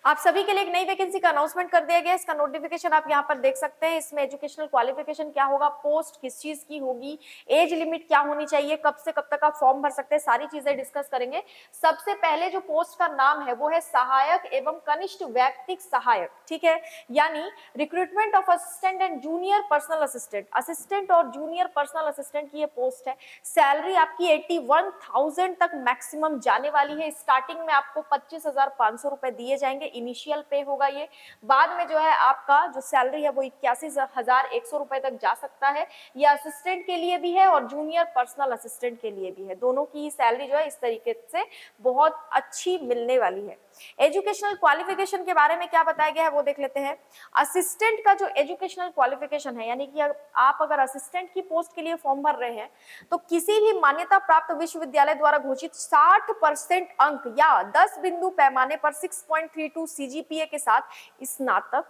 आप सभी के लिए एक नई वैकेंसी का अनाउंसमेंट कर दिया गया है। इसका नोटिफिकेशन आप यहाँ पर देख सकते हैं। इसमें एजुकेशनल क्वालिफिकेशन क्या होगा, पोस्ट किस चीज की होगी, एज लिमिट क्या होनी चाहिए, कब से कब तक आप फॉर्म भर सकते हैं, सारी चीजें डिस्कस करेंगे। सबसे पहले जो पोस्ट का नाम है वो है सहायक एवं कनिष्ठ वैयक्तिक सहायक, ठीक है, यानी recruitment of assistant and junior personal assistant, assistant और जूनियर पर्सनल असिस्टेंट की ये पोस्ट है। सैलरी आपकी 81,000 तक मैक्सिमम जाने वाली है। स्टार्टिंग में आपको 25,500 रुपए दिए जाएंगे, इनिशियल पे होगा ये। बाद में जो है आपका जो सैलरी है वो 81,100 रुपए तक जा सकता है। ये असिस्टेंट के लिए भी है और जूनियर पर्सनल असिस्टेंट के लिए भी है। दोनों की सैलरी जो है इस तरीके से बहुत अच्छी मिलने वाली है। एजुकेशनल क्वालिफिकेशन के बारे में क्या बताया गया है वो देख लेते हैं। असिस्टेंट का जो एजुकेशनल क्वालिफिकेशन है, यानी कि आप अगर असिस्टेंट की पोस्ट के लिए फॉर्म भर रहे हैं तो किसी भी मान्यता प्राप्त विश्वविद्यालय द्वारा घोषित 60% अंक या 10 बिंदु पैमाने पर 6.32 सीजीपीए के साथ स्नातक,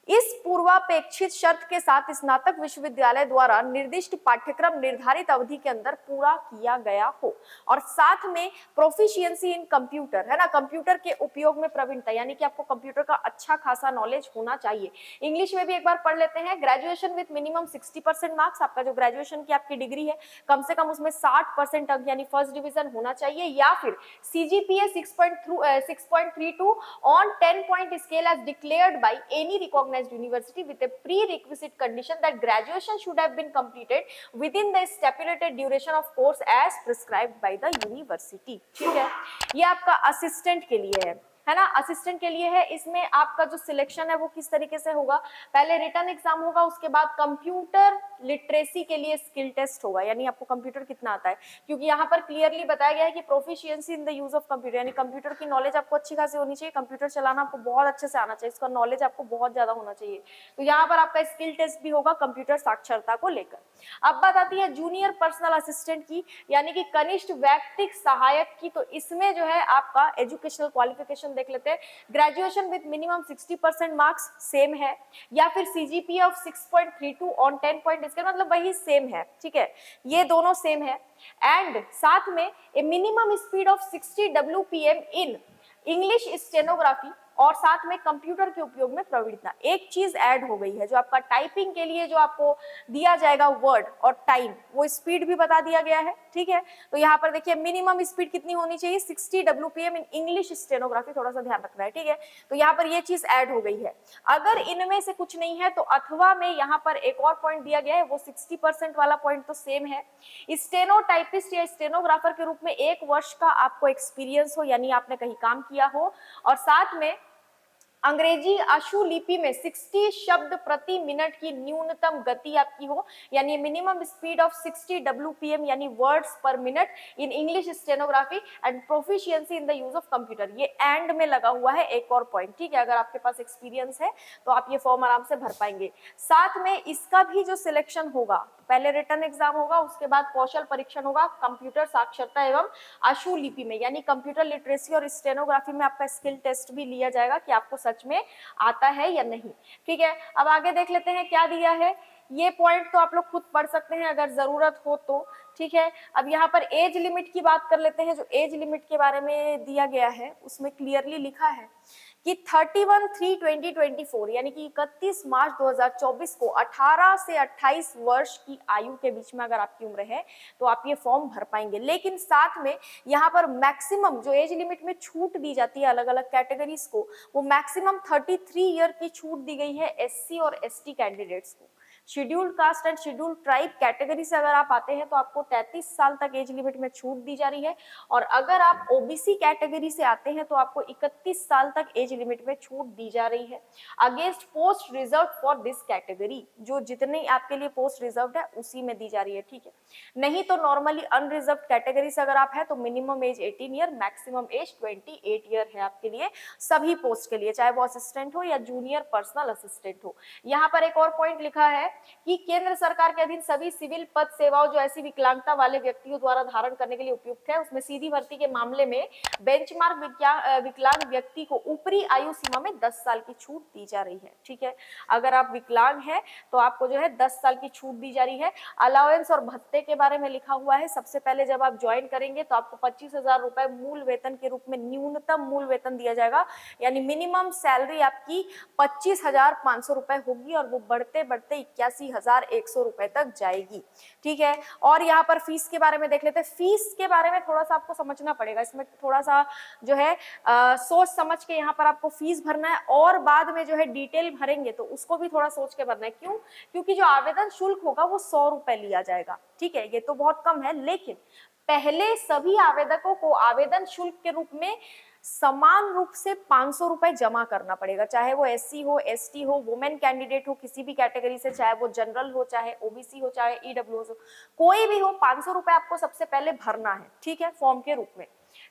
इस पूर्वापेक्षित शर्त के साथ स्नातक विश्वविद्यालय द्वारा निर्दिष्ट पाठ्यक्रम निर्धारित अवधि के अंदर पूरा किया गया हो, और साथ में प्रोफिशिएंसी इन कंप्यूटर, है ना, कंप्यूटर के उपयोग में प्रवीणता, यानी कि आपको कंप्यूटर का अच्छा खासा नॉलेज होना चाहिए। इंग्लिश में भी एक बार पढ़ लेते हैं। ग्रेजुएशन विद मिनिमम 60% मार्क्स, आपका जो ग्रेजुएशन की आपकी डिग्री है कम से कम उसमें 60% अंक यानी फर्स्ट डिवीजन होना चाहिए, या फिर CGPA 6.32 on 10 point scale as declared by any recognized university with a prerequisite condition that graduation should have been completed within the stipulated duration of course as prescribed by the university। ठीक है, ये आपका assistant के लिए है ना, assistant के लिए है। इसमें आपका जो सिलेक्शन है वो किस तरीके से होगा, पहले रिटन एग्जाम होगा, उसके बाद कंप्यूटर लिटरेसी के लिए स्किल टेस्ट होगा, यानी आपको कंप्यूटर कितना आता है, क्योंकि यहाँ पर क्लियरली बताया गया है कि proficiency in the use of computer, यानी कंप्यूटर की नॉलेज आपको अच्छी खासी होनी चाहिए, कंप्यूटर चलाना आपको बहुत अच्छे से आना चाहिए, इसका नॉलेज आपको बहुत ज्यादा होना चाहिए। तो यहाँ पर आपका स्किल टेस्ट भी होगा कंप्यूटर साक्षरता को लेकर। अब बात आती है जूनियर पर्सनल असिस्टेंट की, यानी कि कनिष्ठ वैयक्तिक सहायक की। तो इसमें जो है आपका एजुकेशनल क्वालिफिकेशन देख लेते हैं। Graduation with minimum 60% marks same है, या फिर CGPA of 6.32 on 10 point scale, मतलब वही सेम है, ठीक है, ये दोनों सेम है। एंड साथ में ए minimum speed of 60 WPM in English stenography, और साथ में कंप्यूटर के उपयोग में प्रवीणता। एक चीज ऐड हो गई है, जो आपका टाइपिंग के लिए जो आपको दिया जाएगा वर्ड और टाइम, वो स्पीड भी बता दिया गया है, ठीक है। तो यहाँ पर देखिए मिनिमम स्पीड कितनी होनी चाहिए, 60 WPM इन इंग्लिश स्टेनोग्राफी, थोड़ा सा ध्यान रखना है, ठीक है। तो यहाँ पर ये चीज ऐड हो गई है। अगर इनमें से कुछ नहीं है तो अथवा में यहाँ पर एक और पॉइंट दिया गया है, वो 60% वाला पॉइंट तो सेम है। स्टेनोटाइपिस्ट या स्टेनोग्राफर के रूप में 1 वर्ष का आपको एक्सपीरियंस हो, यानी आपने कहीं काम किया हो, और साथ में अंग्रेजी आशुलिपि में 60 शब्द प्रति मिनट की न्यूनतम गति आपकी हो, यानी मिनिमम स्पीड ऑफ 60 WPM यानी वर्ड्स पर minute in English stenography, and proficiency in the use of computer. ये एंड में लगा हुआ है एक और पॉइंट, ठीक है। अगर आपके पास एक्सपीरियंस है तो आप ये फॉर्म आराम से भर पाएंगे। साथ में इसका भी जो सिलेक्शन होगा, पहले रिटन एग्जाम होगा, उसके बाद कौशल परीक्षण होगा कंप्यूटर साक्षरता एवं आशुलिपि में, यानी कंप्यूटर लिटरेसी और स्टेनोग्राफी में आपका स्किल टेस्ट भी लिया जाएगा कि आपको सच में आता है या नहीं, ठीक है। अब आगे देख लेते हैं क्या दिया है। ये पॉइंट तो आप लोग खुद पढ़ सकते हैं अगर जरूरत हो तो, ठीक है। अब यहाँ पर एज लिमिट की बात कर लेते हैं। जो एज लिमिट के बारे में दिया गया है उसमें क्लियरली लिखा है कि 31/3/2024 यानी कि 31 मार्च 2024 को 18 से 28 वर्ष की आयु के बीच में अगर आपकी उम्र है तो आप ये फॉर्म भर पाएंगे। लेकिन साथ में यहाँ पर मैक्सिमम जो एज लिमिट में छूट दी जाती है अलग अलग कैटेगरीज को, वो मैक्सिमम 33 ईयर की छूट दी गई है SC और ST कैंडिडेट्स को। Scheduled caste and scheduled tribe category से अगर आप आते हैं तो आपको 33 साल तक एज लिमिट में छूट दी जा रही है, और अगर आप OBC कैटेगरी से आते हैं तो आपको 31 साल तक एज लिमिट में छूट दी जा रही है against post reserve for this category. जो जितने आपके लिए पोस्ट रिजर्व है उसी में दी जा रही है, ठीक है। नहीं तो नॉर्मली अनरिजर्व कैटेगरी से अगर आप है तो minimum age 18 year, maximum age 28 year है आपके लिए सभी पोस्ट के लिए, चाहे वो असिस्टेंट हो या जूनियर पर्सनल असिस्टेंट हो। यहाँ पर एक और पॉइंट लिखा है कि केंद्र सरकार के अधीन सभी सिविल पद सेवाओं जो ऐसी विकलांगता वाले व्यक्तियों द्वारा धारण करने के लिए उपयुक्त है, उसमें सीधी भर्ती के मामले में बेंचमार्क विकलांग व्यक्ति को ऊपरी आयु सीमा में 10 साल की छूट दी जा रही है। ठीक है, अगर आप विकलांग हैं तो आपको जो है 10 साल की छूट दी जा रही है। अलाउंस और भत्ते के बारे में लिखा हुआ है, सबसे पहले जब आप ज्वाइन करेंगे तो आपको 25,000 रुपए मूल वेतन के रूप में न्यूनतम मूल वेतन दिया जाएगा, यानी मिनिमम सैलरी आपकी 25,500 रुपए होगी और वो बढ़ते बढ़ते 81,100 रुपए तक जाएगी। ठीक है, और यहाँ पर फीस के बारे में देख लेते हैं। फीस के बारे में थोड़ा सा आपको समझना पड़ेगा, इसमें थोड़ा सा जो है सोच समझ के यहाँ पर आपको फीस भरना है, और बाद में जो है डिटेल भरेंगे तो उसको भी थोड़ा सोच के भरना है। क्यों? क्योंकि जो आवेदन शुल्क होगा वो 100 रुपए लिया जाएगा। ठीक है, ये तो बहुत कम है, लेकिन पहले सभी आवेदकों को आवेदन शुल्क के रूप में समान रूप से 500 रुपए जमा करना पड़ेगा, चाहे वो एससी हो, एसटी हो, वुमेन कैंडिडेट हो, किसी भी कैटेगरी से, चाहे वो जनरल हो, चाहे ओबीसी हो, चाहे ईडब्ल्यूएस हो, कोई भी हो, 500 रुपए आपको सबसे पहले भरना है। ठीक है, फॉर्म के रूप में,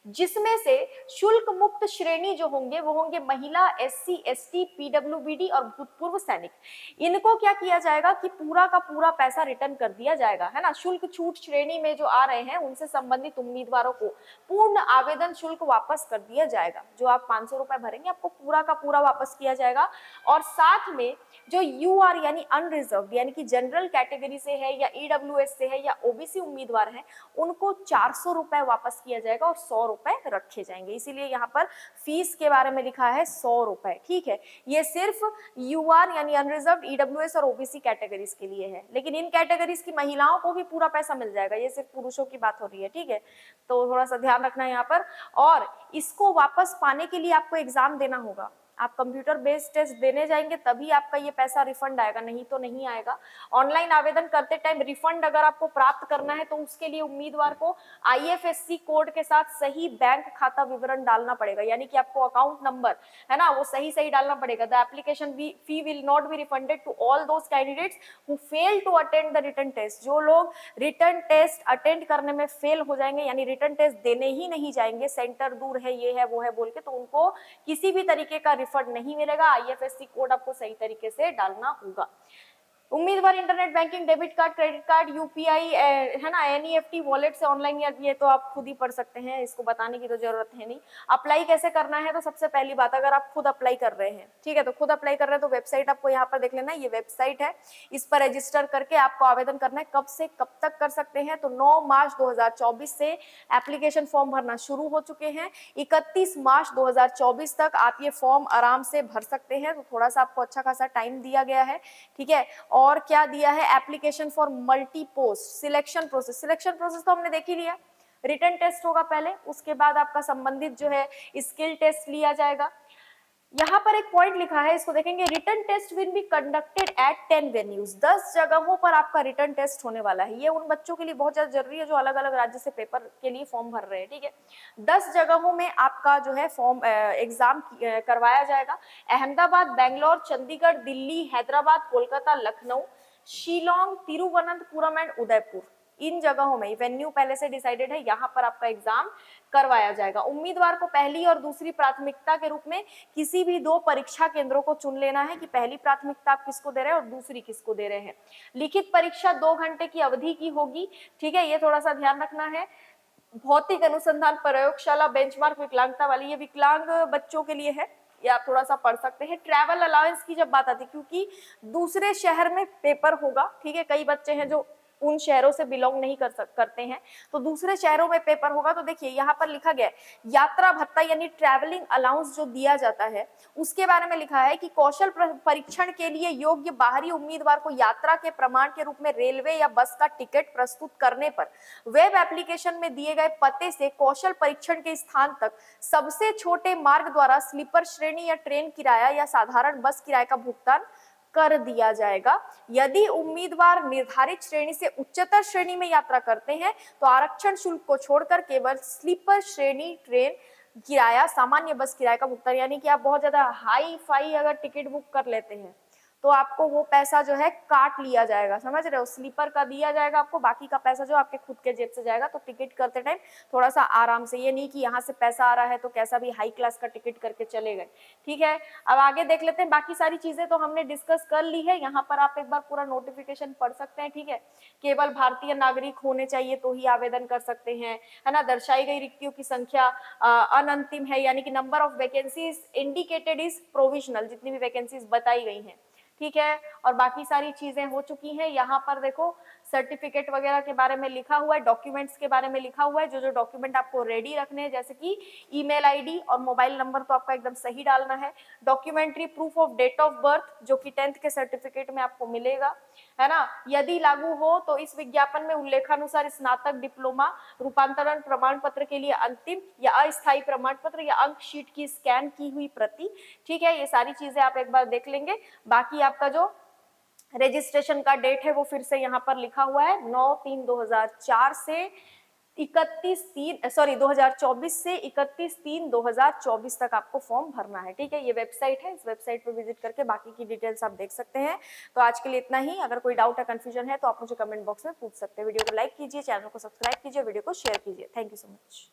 जिसमें से शुल्क मुक्त श्रेणी जो होंगे वो होंगे महिला, एससी, एसटी, पीडब्ल्यूबीडी और भूतपूर्व सैनिक। इनको क्या किया जाएगा कि पूरा का पूरा पैसा रिटर्न कर दिया जाएगा, है ना। शुल्क छूट श्रेणी में जो आ रहे हैं उनसे संबंधित उम्मीदवारों को पूर्ण आवेदन शुल्क वापस कर दिया जाएगा। जो आप 500 रुपए भरेंगे आपको पूरा का पूरा वापस किया जाएगा, और साथ में जो यूआर यानी अनरिजर्व्ड यानी कि जनरल कैटेगरी से है या ईडब्ल्यूएस से है या ओबीसी उम्मीदवार हैं, उनको 400 रुपए वापस किया जाएगा और 100 रुपए रखे जाएंगे। इसीलिए यहाँ पर फीस के बारे में लिखा है 100 रुपए। ठीक है, ये सिर्फ यूआर यानी अनरिजर्व्ड, ईडब्ल्यूएस और ओबीसी कैटेगरीज के लिए है, लेकिन इन कैटेगरीज की महिलाओं को भी पूरा पैसा मिल जाएगा, ये सिर्फ पुरुषों की बात हो रही है। ठीक है, तो थोड़ा सा ध्यान रखना है यहाँ पर। और इसको वापस पाने के लिए आपको एग्जाम देना होगा, आप कंप्यूटर बेस्ड टेस्ट देने जाएंगे तभी आपका ये पैसा रिफंड आएगा, नहीं तो नहीं आएगा। ऑनलाइन आवेदन करते टाइम रिफंड अगर आपको प्राप्त करना है तो उसके लिए उम्मीदवार को आईएफएससी कोड के साथ सही बैंक खाता विवरण डालना पड़ेगा, यानी कि आपको अकाउंट नंबर है ना वो सही सही डालना पड़ेगा। The application fee will not be refunded to all those candidates who fail to attend the written test. जो लोग रिटन टेस्ट अटेंड करने में फेल हो जाएंगे, यानी रिटन टेस्ट देने ही नहीं जाएंगे, सेंटर दूर है, ये है वो है बोल के, तो उनको किसी भी तरीके का रिफंड नहीं मिलेगा। आईएफएससी कोड आपको सही तरीके से डालना होगा। उम्मीदवार internet banking, debit card, credit card, UPI है ना, एनईएफटी वॉलेट से ऑनलाइन, ये तो आप खुद ही पढ़ सकते हैं, इसको बताने की तो जरूरत है नहीं। अप्लाई कैसे करना है, तो सबसे पहली बात, अगर आप खुद अप्लाई कर रहे हैं, ठीक है, तो खुद अप्लाई कर रहे हैं तो वेबसाइट आपको यहाँ पर देख लेना, ये वेबसाइट है, इस पर रजिस्टर करके आपको आवेदन करना है। कब से कब तक कर सकते हैं, तो 9 मार्च 2024 से एप्लीकेशन फॉर्म भरना शुरू हो चुके हैं। 31 मार्च 2024 तक आप ये फॉर्म आराम से भर सकते हैं, तो थोड़ा सा आपको अच्छा खासा टाइम दिया गया है। ठीक है, और क्या दिया है, application for multi post selection process. Selection process तो हमने देख ही लिया, रिटन टेस्ट होगा पहले, उसके बाद आपका संबंधित जो है स्किल टेस्ट लिया जाएगा। यहाँ पर एक पॉइंट लिखा है, इसको देखेंगे, written test will be conducted at 10 venues. 10 जगहों पर आपका रिटन टेस्ट होने वाला है। ये उन बच्चों के लिए बहुत ज्यादा जरूरी है जो अलग अलग राज्य से पेपर के लिए फॉर्म भर रहे हैं। ठीक है, 10 जगहों में आपका जो है फॉर्म एग्जाम करवाया जाएगा। अहमदाबाद, बेंगलोर, चंडीगढ़, दिल्ली, हैदराबाद, कोलकाता, लखनऊ, शिलोंग, तिरुवनंतपुरम एंड उदयपुर, इन जगहों में वेन्यू पहले से डिसाइडेड है, यहाँ पर आपका एग्जाम करवाया जाएगा। उम्मीदवार को पहली और दूसरी प्राथमिकता के रूप में किसी भी 2 परीक्षा केंद्रों को चुन लेना है कि पहली प्राथमिकता आप किसको दे रहे हैं और दूसरी किसको दे रहे हैं। लिखित परीक्षा 2 घंटे की अवधि की होगी। ठीक है, ये थोड़ा सा ध्यान रखना है। भौतिक अनुसंधान प्रयोगशाला बेंचमार्क विकलांगता वाली, ये विकलांग बच्चों के लिए है, ये आप थोड़ा सा पढ़ सकते हैं। ट्रैवल अलाउंस की जब बात आती है, क्योंकि दूसरे शहर में पेपर होगा, ठीक है, कई बच्चे हैं जो उन शहरों से बिलोंग नहीं करते हैं, तो दूसरे शहरों में पेपर होगा, तो देखिए यहाँ पर लिखा गया है यात्रा भत्ता यानी ट्रैवलिंग अलाउंस जो दिया जाता है, उसके बारे में लिखा है कि कौशल परीक्षण के लिए योग्य बाहरी उम्मीदवार को यात्रा के प्रमाण के रूप में रेलवे या बस का टिकट प्रस्तुत करने पर वेब एप्लीकेशन में दिए गए पते से कौशल परीक्षण के स्थान तक सबसे छोटे मार्ग द्वारा स्लीपर श्रेणी या ट्रेन किराया या साधारण बस किराए का भुगतान कर दिया जाएगा। यदि उम्मीदवार निर्धारित श्रेणी से उच्चतर श्रेणी में यात्रा करते हैं तो आरक्षण शुल्क को छोड़कर केवल स्लीपर श्रेणी ट्रेन किराया, सामान्य बस किराए का भुगतान, यानी कि आप बहुत ज्यादा हाई फाई अगर टिकट बुक कर लेते हैं तो आपको वो पैसा जो है काट लिया जाएगा, समझ रहे हो, स्लीपर का दिया जाएगा आपको, बाकी का पैसा जो आपके खुद के जेब से जाएगा। तो टिकट करते टाइम थोड़ा सा आराम से, ये नहीं कि यहाँ से पैसा आ रहा है तो कैसा भी हाई क्लास का टिकट करके चले गए, ठीक है। अब आगे देख लेते हैं, बाकी सारी चीजें तो हमने डिस्कस कर ली है, यहाँ पर आप एक बार पूरा नोटिफिकेशन पढ़ सकते हैं, ठीक है। केवल भारतीय नागरिक होने चाहिए तो ही आवेदन कर सकते हैं, है ना। दर्शाई गई रिक्तियों की संख्या अनंतिम है, यानी कि number of vacancies indicated is provisional, जितनी भी वैकेंसीज बताई गई हैं, ठीक है। और बाकी सारी चीजें हो चुकी हैं। यहाँ पर देखो सर्टिफिकेट वगैरह के बारे में लिखा हुआ है, डॉक्यूमेंट्स के बारे में लिखा हुआ है, जो जो डॉक्यूमेंट आपको रेडी रखने हैं, जैसे कि ईमेल आईडी और मोबाइल नंबर तो आपका एकदम सही डालना है, documentary proof of date of birth जो कि 10th के सर्टिफिकेट में आपको मिलेगा, है ना। यदि लागू हो तो इस विज्ञापन में उल्लेखानुसार स्नातक डिप्लोमा रूपांतरण प्रमाण पत्र के लिए अंतिम या अस्थायी प्रमाण पत्र या अंक शीट की स्कैन की हुई प्रति, ठीक है। ये सारी चीजें आप एक बार देख लेंगे। बाकी आपका जो रजिस्ट्रेशन का डेट है वो फिर से यहाँ पर लिखा हुआ है 9/3/2004 से 2024 से 31/3/2024 तक आपको फॉर्म भरना है, ठीक है। ये वेबसाइट है, इस वेबसाइट पर विजिट करके बाकी की डिटेल्स आप देख सकते हैं। तो आज के लिए इतना ही। अगर कोई डाउट या कंफ्यूजन है तो आप मुझे कमेंट बॉक्स में पूछ सकते हैं। वीडियो को लाइक कीजिए, चैनल को सब्सक्राइब कीजिए, वीडियो को शेयर कीजिए। Thank you so much.